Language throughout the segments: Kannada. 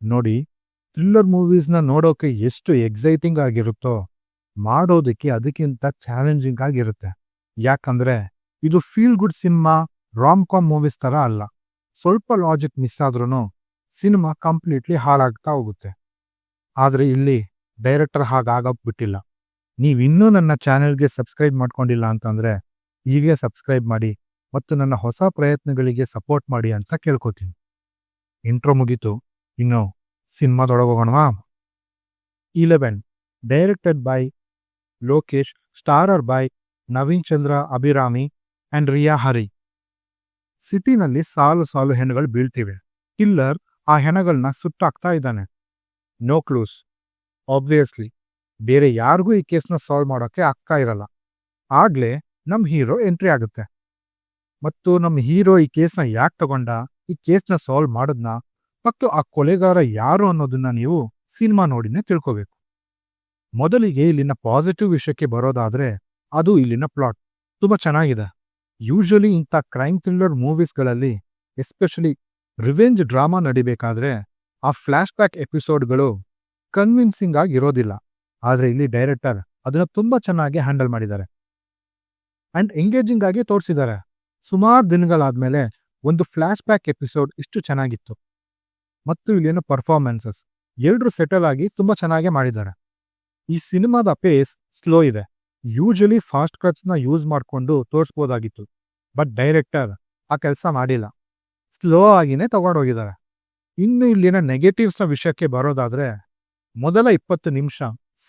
ನೋಡಿ, ಥ್ರಿಲ್ಲರ್ ಮೂವೀಸ್ನ ನೋಡೋಕೆ ಎಷ್ಟು ಎಕ್ಸೈಟಿಂಗ್ ಆಗಿರುತ್ತೋ ಮಾಡೋದಕ್ಕೆ ಅದಕ್ಕಿಂತ ಚಾಲೆಂಜಿಂಗ್ ಆಗಿರುತ್ತೆ. ಯಾಕಂದ್ರೆ ಇದು feel good cinema, rom com movies ತರ ಅಲ್ಲ. ಸ್ವಲ್ಪ ಲಾಜಿಕ್ ಮಿಸ್ ಆದ್ರೂ ಸಿನಿಮಾ ಕಂಪ್ಲೀಟ್ಲಿ ಹಾಳಾಗ್ತಾ ಹೋಗುತ್ತೆ. ಆದ್ರೆ ಇಲ್ಲಿ ಡೈರೆಕ್ಟರ್ ಹಾಗಾಗಕ್ ಬಿಟ್ಟಿಲ್ಲ. ನೀವಿನ್ನೂ ನನ್ನ ಚಾನೆಲ್ಗೆ ಸಬ್ಸ್ಕ್ರೈಬ್ ಮಾಡ್ಕೊಂಡಿಲ್ಲ ಅಂತಂದ್ರೆ ಈಗೇ ಸಬ್ಸ್ಕ್ರೈಬ್ ಮಾಡಿ ಮತ್ತು ನನ್ನ ಹೊಸ ಪ್ರಯತ್ನಗಳಿಗೆ ಸಪೋರ್ಟ್ ಮಾಡಿ ಅಂತ ಕೇಳ್ಕೊತೀನಿ. ಇಂಟ್ರೋ ಮುಗೀತು, ಇನ್ನು ಸಿನಿಮಾದೊಳಗೋಗೋಣವಾ? 11 directed by Lokesh, starrer by Naveen Chandra Abhirami and Riya Hari. ಸಿಟಿನಲ್ಲಿ ಸಾಲು ಸಾಲು ಹೆಣಗಳು ಬೀಳ್ತಿವೆ. ಕಿಲ್ಲರ್ ಆ ಹೆಣಗಳನ್ನ ಸುಟ್ಟಾಕ್ತಾ ಇದ್ದಾನೆ. No clues. ಆಬ್ವಿಯಸ್ಲಿ ಬೇರೆ ಯಾರಿಗೂ ಈ ಕೇಸ್ನ ಸಾಲ್ವ್ ಮಾಡೋಕೆ ಆಗ್ತಾ ಇರಲ್ಲ. ಆಗ್ಲೇ ನಮ್ ಹೀರೋ ಎಂಟ್ರಿ ಆಗುತ್ತೆ. ಮತ್ತು ನಮ್ ಹೀರೋ ಈ ಕೇಸ್ನ ಯಾಕೆ ತಗೊಂಡ, ಈ ಕೇಸ್ನ ಸಾಲ್ವ್ ಮಾಡದ್ನ ಮತ್ತು ಆ ಕೊಲೆಗಾರ ಯಾರು ಅನ್ನೋದನ್ನ ನೀವು ಸಿನಿಮಾ ನೋಡಿನೇ ತಿಳ್ಕೋಬೇಕು. ಮೊದಲಿಗೆ ಇಲ್ಲಿನ ಪಾಸಿಟಿವ್ ವಿಷಯಕ್ಕೆ ಬರೋದಾದ್ರೆ ಅದು ಇಲ್ಲಿನ ಪ್ಲಾಟ್ ತುಂಬಾ ಚೆನ್ನಾಗಿದೆ. ಯೂಶಲಿ ಇಂಥ ಕ್ರೈಮ್ ಥ್ರಿಲ್ಲರ್ ಮೂವೀಸ್ಗಳಲ್ಲಿ ಎಸ್ಪೆಷಲಿ ರಿವೆಂಜ್ ಡ್ರಾಮಾ ನಡಿಬೇಕಾದ್ರೆ ಆ ಫ್ಲಾಶ್ ಬ್ಯಾಕ್ ಎಪಿಸೋಡ್ಗಳು ಕನ್ವಿನ್ಸಿಂಗ್ ಆಗಿರೋದಿಲ್ಲ. ಆದ್ರೆ ಇಲ್ಲಿ ಡೈರೆಕ್ಟರ್ ಅದನ್ನ ತುಂಬಾ ಚೆನ್ನಾಗಿ ಹ್ಯಾಂಡಲ್ ಮಾಡಿದ್ದಾರೆ ಅಂಡ್ ಎಂಗೇಜಿಂಗ್ ಆಗಿ ತೋರಿಸಿದ್ದಾರೆ. ಸುಮಾರು ದಿನಗಳಾದ್ಮೇಲೆ ಒಂದು ಫ್ಲಾಶ್ ಬ್ಯಾಕ್ ಎಪಿಸೋಡ್ ಇಷ್ಟು ಚೆನ್ನಾಗಿತ್ತು. ಮತ್ತು ಇಲ್ಲಿನ ಪರ್ಫಾರ್ಮೆನ್ಸಸ್ ಎಲ್ರೂ ಸೆಟಲ್ ಆಗಿ ತುಂಬಾ ಚೆನ್ನಾಗೇ ಮಾಡಿದ್ದಾರೆ. ಈ ಸಿನಿಮಾದ ಪೇಸ್ ಸ್ಲೋ ಇದೆ. ಯೂಶಲಿ ಫಾಸ್ಟ್ ಕಟ್ಸ್ನ ಯೂಸ್ ಮಾಡ್ಕೊಂಡು ತೋರಿಸ್ಬೋದಾಗಿತ್ತು, ಬಟ್ ಡೈರೆಕ್ಟರ್ ಆ ಕೆಲಸ ಮಾಡಿಲ್ಲ. ಸ್ಲೋ ಆಗಿನೇ ತಗೊಂಡೋಗಿದ್ದಾರೆ. ಇನ್ನು ಇಲ್ಲಿನ ನೆಗೆಟಿವ್ಸ್ನ ವಿಷಯಕ್ಕೆ ಬರೋದಾದ್ರೆ ಮೊದಲ 20 ನಿಮಿಷ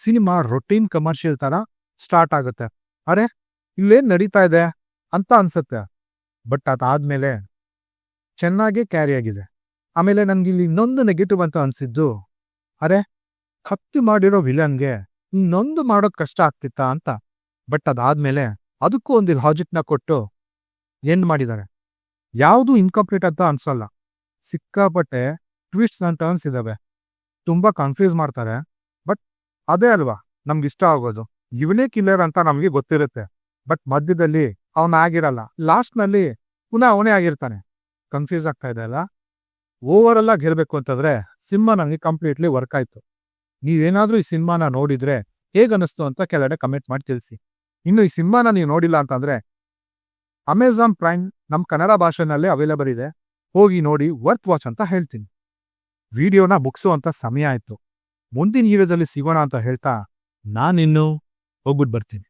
ಸಿನಿಮಾ ರೊಟೀನ್ ಕಮರ್ಷಿಯಲ್ ತರ ಸ್ಟಾರ್ಟ್ ಆಗುತ್ತೆ. ಅರೆ ಇಲ್ಲೇನ್ ನಡೀತಾ ಇದೆ ಅಂತ ಅನ್ಸುತ್ತೆ. ಬಟ್ ಅದಾದ್ಮೇಲೆ ಚೆನ್ನಾಗೇ ಕ್ಯಾರಿ ಆಗಿದೆ. ಆಮೇಲೆ ನನ್ಗಿಲ್ಲಿ ಇನ್ನೊಂದು ನೆಗೆಟಿವ್ ಅಂತ ಅನ್ಸಿದ್ದು, ಅರೆ ಹತ್ಯೆ ಮಾಡಿರೋ ವಿಲನ್ಗೆ ಇನ್ನೊಂದು ಮಾಡೋದ್ ಕಷ್ಟ ಆಗ್ತಿತ್ತಾ ಅಂತ. ಬಟ್ ಅದಾದ್ಮೇಲೆ ಅದಕ್ಕೂ ಒಂದು ಲಾಜಿಕ್ನ ಕೊಟ್ಟು ಎಂಡ್ ಮಾಡಿದ್ದಾರೆ. ಯಾವುದು ಇನ್ಕಂಪ್ಲೀಟ್ ಅಂತ ಅನ್ಸಲ್ಲ. ಸಿಕ್ಕಾಪಟ್ಟೆ ಟ್ವಿಸ್ಟ್ಸ್ ಅಂಡ್ ಟರ್ನ್ಸ್ ಇದಾವೆ. ತುಂಬಾ ಕನ್ಫ್ಯೂಸ್ ಮಾಡ್ತಾರೆ. ಬಟ್ ಅದೇ ಅಲ್ವಾ ನಮ್ಗಿಷ್ಟ ಆಗೋದು. ಇವನೇ ಕಿಲ್ಲರ್ ಅಂತ ನಮ್ಗೆ ಗೊತ್ತಿರುತ್ತೆ, ಬಟ್ ಮಧ್ಯದಲ್ಲಿ ಅವನ ಆಗಿರಲ್ಲ. ಲಾಸ್ಟ್ನಲ್ಲಿ ಪುನಃ ಅವನೇ ಆಗಿರ್ತಾನೆ. ಕನ್ಫ್ಯೂಸ್ ಆಗ್ತಾ ಇದೆ ಅಲ್ಲ? ಓವರ್ ಅಲ್ಲ ಗೆಲ್ಬೇಕು ಅಂತಂದ್ರೆ ಸಿನಿಮಾ ನನಗೆ ಕಂಪ್ಲೀಟ್ಲಿ ವರ್ಕ್ ಆಯ್ತು. ನೀವೇನಾದ್ರೂ ಈ ಸಿನಿಮಾನ ನೋಡಿದ್ರೆ ಹೇಗನ್ನಿಸ್ತು ಅಂತ ಕೆಳಗಡೆ ಕಮೆಂಟ್ ಮಾಡಿ ತಿಳಿಸಿ. ಇನ್ನು ಈ ಸಿನಿಮಾನ ನೀವು ನೋಡಿಲ್ಲ ಅಂತಂದ್ರೆ ಅಮೆಜಾನ್ ಪ್ರೈಮ್ ನಮ್ಮ ಕನ್ನಡ ಭಾಷೆನಲ್ಲೇ ಅವೈಲೇಬಲ್ ಇದೆ. ಹೋಗಿ ನೋಡಿ, ವರ್ತ್ ವಾಚ್ ಅಂತ ಹೇಳ್ತೀನಿ. ವಿಡಿಯೋನ ಮುಗಿಸುವಂತ ಸಮಯ ಆಯ್ತು. ಮುಂದಿನ ವಿಡಿಯೋದಲ್ಲಿ ಸಿಗೋಣ ಅಂತ ಹೇಳ್ತಾ ನಾನಿನ್ನು ಹೋಗ್ಬಿಟ್ಟು ಬರ್ತೀನಿ.